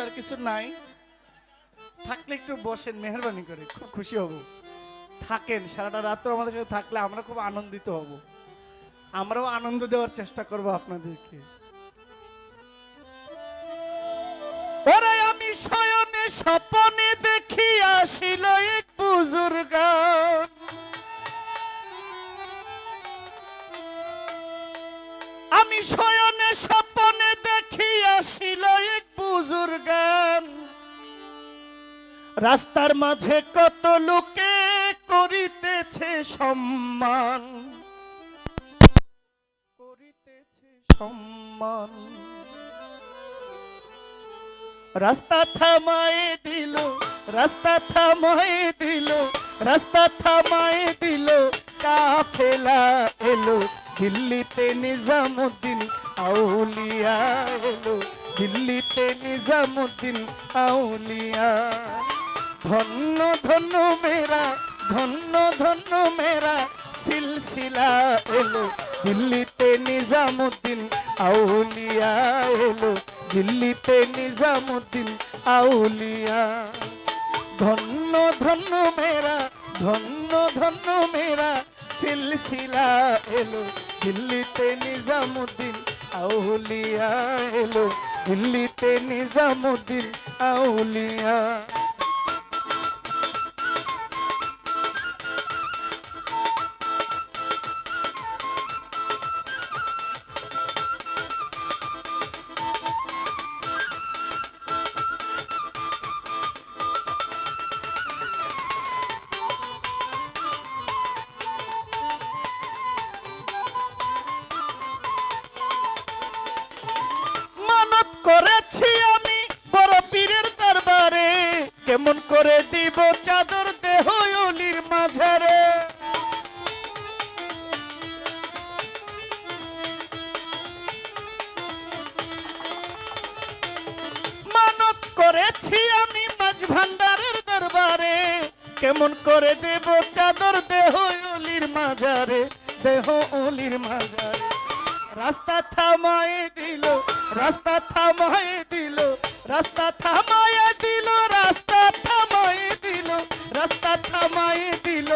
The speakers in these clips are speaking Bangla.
বসার কিছু নাই, থাকলে একটু বসেন মেহরবানি করে, খুব খুশি হব। থাকেন, সারাটা রাত্র আমাদের সাথে থাকলে আমরা খুব আনন্দিত হব। আমরাও আনন্দ দেওয়ার চেষ্টা করব আপনাদেরকে। ওরে আমি শয়নে স্বপনে দেখি আসিল এক বুজুর্গ, আমি শয়নে স্বপনে দেখি আসিল এক বুজুর্গ, রাস্তার মাঝে কত লোকে করিতেছে সম্মান, করিতেছে সম্মান। রাস্তা থামায়ে দিল, রাস্তা থামায়ে দিল, রাস্তা থামায়ে দিল, কাফেলা এলো দিল্লিতে নিজামুদ্দিন আউলিয়া এলো, দিল্লিতে নিজামুদ্দিন আউলিয়া। ধন্য ধন্য মেরা, ধন্য ধন্য মেরা সিলসিলা এলো, দিল্লিতে নিজামুদ্দিন আউলিয়া এলো, দিল্লিতে নিজামুদ্দিন আউলিয়া। ধন্য ধন্য মেরা, ধন্য ধন্য মেরা সিলসিলা এলো, দিল্লিতে নিজামুদ্দিন আউলিয়া এলো, দিল্লিতে নিজামুদ্দিন আউলিয়া। করেছি আমি বড় পীরের দরবারে, কেমন করে দিব চাদর দেহ অলির মাঝারে। মানত করেছি আমি মাঝ ভান্ডারের দরবারে, কেমন করে দেব চাদর দেহ অলির মাঝারে, দেহ অলির মাঝারে। রাস্তা থামায়ে দিল, রাস্তা থামায়ে দিল, রাস্তা থামায়ে দিল, রাস্তা থামায়ে দিল, রাস্তা থামায়ে দিল,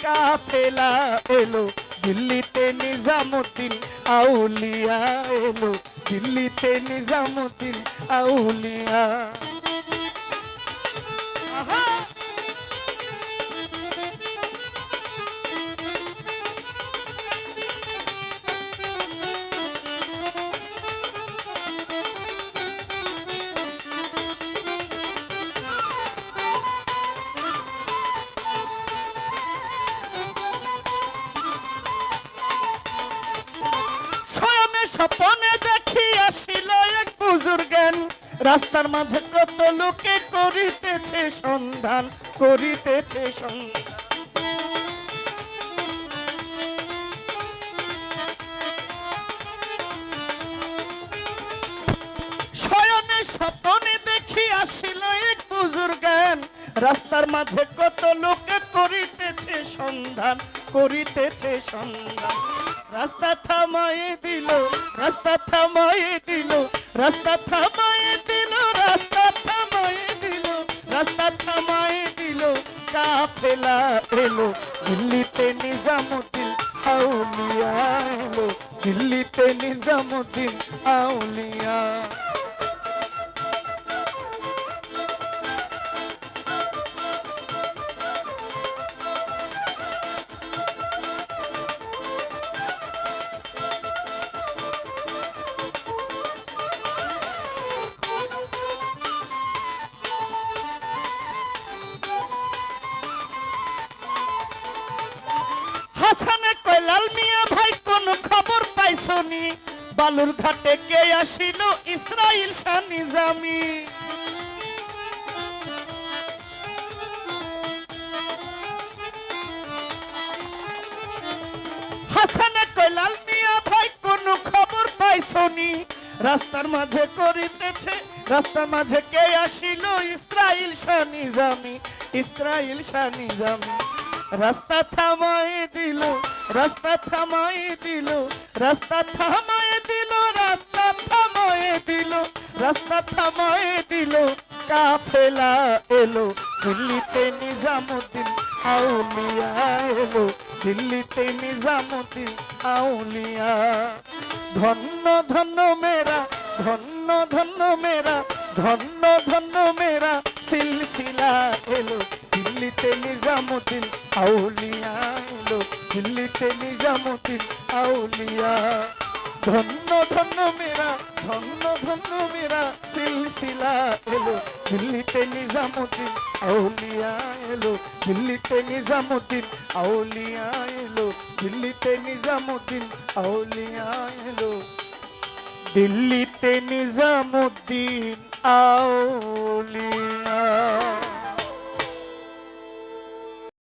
কাফেলা এলো দিল্লিতে নিজামুদ্দিন আউলিয়া এলো, দিল্লিতে নিজামুদ্দিন আউলিয়া। আহা স্বপনে দেখি আসিল এক বুজুর্গেন, রাস্তার মাঝে কত লোকে করিতেছে সন্ধান, করিতেছে সন্ধান। শয়নে স্বপনে দেখি আসিল এক বুজুর্গেন, রাস্তার মাঝে কত লোকে করিতেছে সন্ধান, করিতেছে সন্ধান। রাস্তা থামায়ে দিল, রাস্তা থামায়ে দিল, রাস্তা থামায়ে দিল, রাস্তা থামায়ে দিল, রাস্তা থামায়ে দিল, কাফেলা এলো দিল্লিতে নিজামুদ্দিন আউলিয়া এলো, দিল্লিতে নিজামুদ্দিন আউলিয়া। হাসানে কয় লাল মিয়া ভাই কোন খবর পাইছনি, বালুর ঘাটে কে আসিল ইসরাইল শাহ নিজামি। হাসানে কয় লাল মিয়া ভাই কোন খবর পাইছনি, রাস্তার মাঝে করিতেছে, রাস্তার মাঝে কে আসিল ইসরাইল শাহ নিজামি, ইসরাইল শাহ নিজামি। রাস্তা থামায়ে দিল, রাস্তা থামায়ে দিল, রাস্তা থামায়ে দিল, রাস্তা থামায়ে থামায়ে দিল, রাস্তা থামায়ে দিল, কাফেলা এলো দিল্লিতে নিজামুদ্দিন আউলিয়া এলো, দিল্লিতে নিজামুদ্দিন আউলিয়া। ধন্য ধন্য মেরা, ধন্য ধন্য মেরা, ধন্য ধন্য মেরা সিলসিলা এলো, দিল্লিতে নিজামুদ্দিন আউলিয়া এলো, দিল্লিতে নিজামুদ্দিন আউলিয়া। ধন্য ধন্য মেরা, ধন্য ধন্য মেরা সিলসিলা এলো, দিল্লিতে নিজামুদ্দিন আউলিয়া এলো, দিল্লিতে নিজামুদ্দিন আউলিয়া এলো, দিল্লিতে নিজামুদ্দিন আউলিয়া এলো, দিল্লিতে নিজামুদ্দিন আউলিয়া।